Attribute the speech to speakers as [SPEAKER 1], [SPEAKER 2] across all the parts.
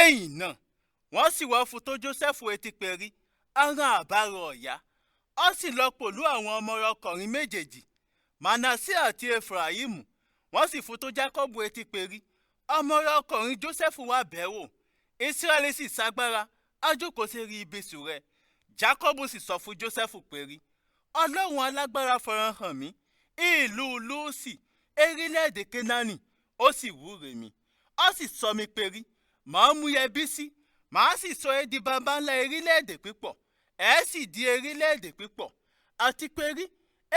[SPEAKER 1] ẹ̀yìn náà wọ́n sì wọ́ fún tó Jósẹ́fù etí perí aràn àbárò ọ̀yá ó sì lọ pẹ̀lú àwọn ọmọ ọkùnrin méjèèjì Mánásè àti Éfráímù wọ́n sì fún tó Jákọ́bù etí perí ọmọ ọkùnrin Jósẹ́fù wá bẹ̀ẹ́ wò Ísírẹ́lì sì ságbára ajókòó sí rí ibisù rẹ̀ Jákọ́bù sì sọ fún Jósẹ́fù perí Ọlọ́run alágbára fọ̀rọ̀ hàn mí ìlú Lúùsì erílẹ̀-èdè Kénáánì ó sì wúre mi ó sì sọ mi perí màá mú yẹ bí sí màá sì sọ ẹ́ di baba ńlá erílẹ̀-èdè pípọ̀ ẹ̀ sì di erílẹ̀-èdè pípọ̀ àti perí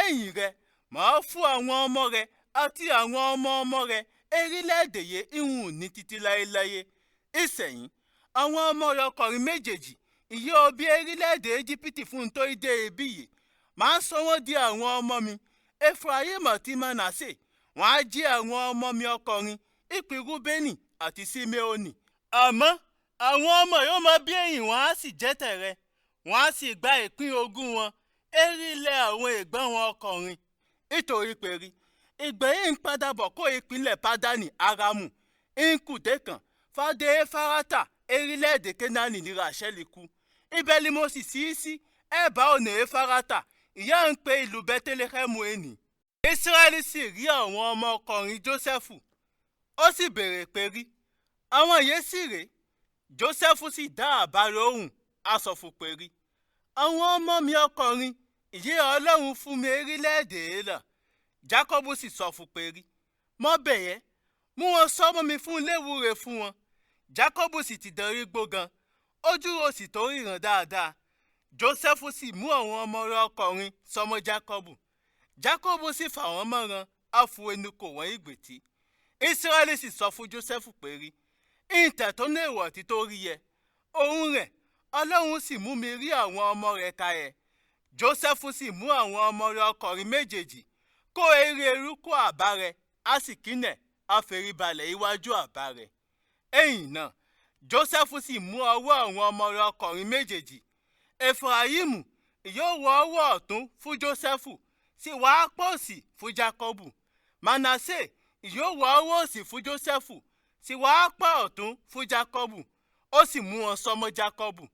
[SPEAKER 1] ẹ̀yìn rẹ̀ màá fún àwọn ọmọ rẹ̀ àti àwọn ọmọ ọmọ rẹ̀ erílẹ̀-èdè yẹ ìhùn ní títí láéláé ìsẹ̀yìn àwọn ọmọ rẹ̀ ọkùnrin méjèèjì ìyá òbí erílẹ̀-èdè Éjípítì fún tó dé ibí yìí màá sọ wọ́n di àwọn ọmọ mi Éfráímù àti Mánásè wọ́n á jí àwọn ọmọ mi ọkùnrin ìpín Rúbẹ́nì àti Síméónì àmọ́ àwọn ọmọ yóò máa bí ẹ̀yìn wọn á sì jẹ́ tẹ̀rẹ̀ wọ́n á sì gba ìpín ogún wọn erílẹ̀ àwọn ẹ̀gbọ́n wọn ọkùnrin nítorí perí ìgbẹ̀yìn ń padà bọ̀ kó ìpínlẹ̀ Pádánì Árámù nkùdé kan fàdé Éfárátà erílẹ̀-èdè Kénáánì ní Ráṣẹ́lì kú ibẹ̀ ni mo sì sí ẹ̀bá ọ̀nà Éfárátà ìyá ń pe ìlú Bẹ́télẹ́hẹ́mù ẹni Ísírẹ́lì sì rí àwọn ọmọ ọkùnrin Jósẹ́fù ó sì béèrè perí àwọn yẹn sì rèé Jósẹ́fù sì dá àbá lóhùn á sọ fún perí àwọn ọmọ mi ọkùnrin ìyẹ́ Ọlọ́run fún mi erílẹ̀-èdè èèlà Jákọ́bù sì sọ fún perí mọ́ bẹ̀yẹ́ mú wọn sọ́mọ́ mi fún léwúre fún wọn Jákọ́bù sì ti darí gbógan ojú ro sì tó ríran dáadáa Jósẹ́fù sì mú àwọn ọmọ rẹ̀ ọkùnrin sọmọ Jákọ́bù sì fà wọ́n mọ́ran á fu ẹnu kò wọ́n ìgbètí Ísírẹ́lì sì sọ fún Jósẹ́fù perí ìtẹ̀ tó ní èèwọ̀ tí tó rí yẹ òun rẹ̀ Ọlọ́run sì mú mi rí àwọn ọmọ rẹ̀ ka ẹ̀ Jósẹ́fù sì mú àwọn ọmọ rẹ̀ ọkùnrin méjèèjì kó eré eruku àbá rẹ̀ á sì kínẹ̀ á fèrí balẹ̀ iwájú àbá rẹ̀ ẹ̀yìn náà Jósẹ́fù sì mú ọwọ́ àwọn ọmọ rẹ̀ ọkùnrin méjèèjì Éfráímù yóò wọ ọwọ́ ọ̀tún fún Jósẹ́fù sì wá apá òsì fún Jákọ́bù Mánásè yóò wọ ọwọ́ òsì fún Jósẹ́fù sì wá apá ọ̀tún fún Jákọ́bù ó sì mú wọn sọmọ Jákọ́bù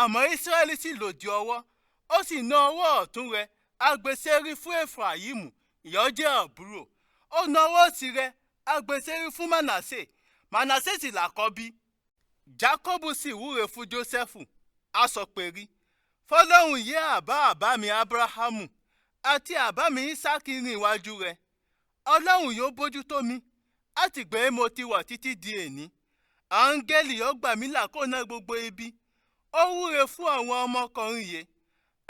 [SPEAKER 1] àmọ́ Ísírẹ́lì sì lòdì ọwọ́ ó sì ná ọwọ́ ọ̀tún rẹ̀ agbèsẹ́rí fún Éfráímù ìyó jẹ́ àbúrò ó ná ọwọ́ òsì rẹ̀ agbèsẹ́rí fún Mánásè sì làkọ́bí Jákọ́bù sì wúre fún Jósẹ́fù á sọ perí fọlọ́run yẹ àbá mi Ábúráhámù àti àbá mi Ísákì rìn iwájú rẹ̀ Ọlọ́run yóò bójú tó mi àtìgbà mo ti wà títí di èní áńgẹ́lì yóò gbà mí là kó ná gbogbo ibi ó wúre fún àwọn ọmọkùnrin yìí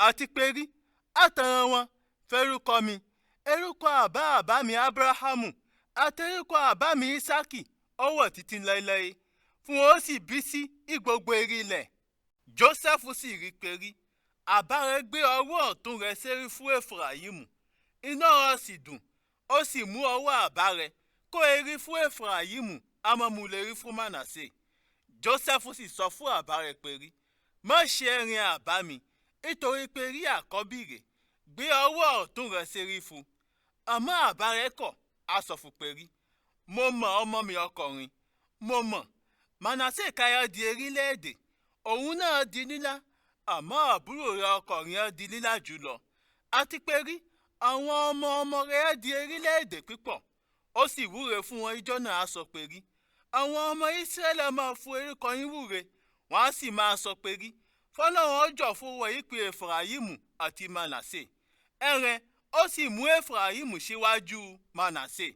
[SPEAKER 1] àti perí àtàràn wọn fẹ́rúkọ mi erúkọ àbá mi Ábúráhámù àti erúkọ àbá mi Ísákì ọwọ́ títí láéláé fún ó sì bí sí ìgbogbo erílẹ̀ Jósẹ́fù sì rí perí àbá rẹ̀ gbé ọwọ́ ọ̀tún rẹ̀ sérí fún Éfráímù iná rẹ̀ sì dùn ó sì mú ọwọ́ àbá rẹ̀ kó erí fún Éfráímù amọ̀múlérí fún Mánásè Jósẹ́fù sì sọ fún àbá rẹ̀ perí má ṣe ẹ̀rìn àbá mi nítorí perí àkọ́bí rẹ̀ gbé ọwọ́ ọ̀tún rẹ̀ sérí fún àmọ́ àbá rẹ̀ kọ̀ á sọ fún perí mo mọ̀ ọmọ mi ọkùnrin mo mọ̀ Mánásè káyọ̀ di erílẹ̀-èdè òun náà di nílá àmọ́ àbúrò rẹ̀ ọkùnrin á di nílá jùlọ àti perí àwọn ọmọ ọmọ rẹ̀ á di erílẹ̀-èdè pípọ̀ ó sì wúre fún wọn ijọ́ náà á sọ perí àwọn ọmọ Ísírẹ́lì máa fún orúkọ yín wúre wọ́n á sì máa sọ perí fọlọ́run ọjọ́ fún wọn ìpín Éfráímù àti Mánásè ẹ̀rẹ̀ ó sì mú Éfráímù síwájú Mánásè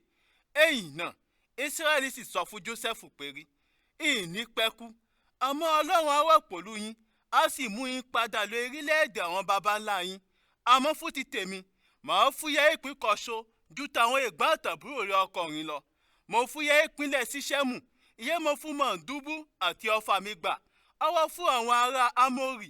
[SPEAKER 1] ẹ̀yìn náà Ísírẹ́lì sì sọ fún Jósẹ́fù perí ìní pẹ́kú àmọ́ Ọlọ́run á wà pẹ̀lú yín á sì mú yín padà lọ erílẹ̀-èdè àwọn baba ńlá yín àmọ́ fún ti tèmi màá fúyẹ́ ìpín kọ́ṣó ju tàwọn ẹ̀gbọ́n àtàbúrò rẹ̀ ọkùnrin lọ mo fúyẹ́ ìpínlẹ̀ Ṣíṣẹ́mù ìyẹn mo fún Mọ̀ndúbú àti ọfà mi gbà ọwọ́ fún àwọn ará Ámórì